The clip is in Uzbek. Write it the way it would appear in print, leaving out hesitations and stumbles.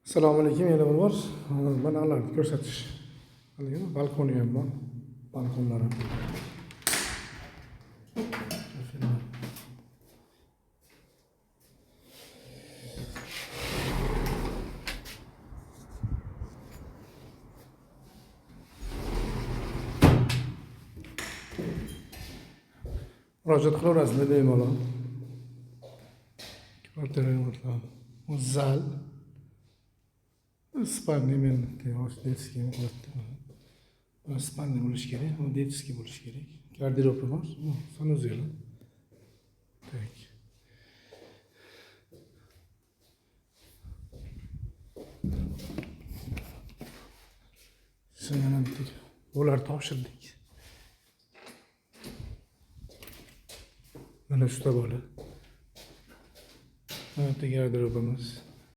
Assalomu alaykum, yana bir bor banalarni ko'rsatish. Haligi balkoni ham bor. Balkonlar ham. Murojaat qilaverasizlar bemalol. Kvartira yomg'irlar. Zal. Spalniy men detskiy qilyapti. Spalniy bo'lishi kerak, bu detskiy bo'lishi kerak. Garderobi bor, sanuzel. Tak. Yana bitta ular topshirdik. Mana shu bola. Mana bu garderobimiz.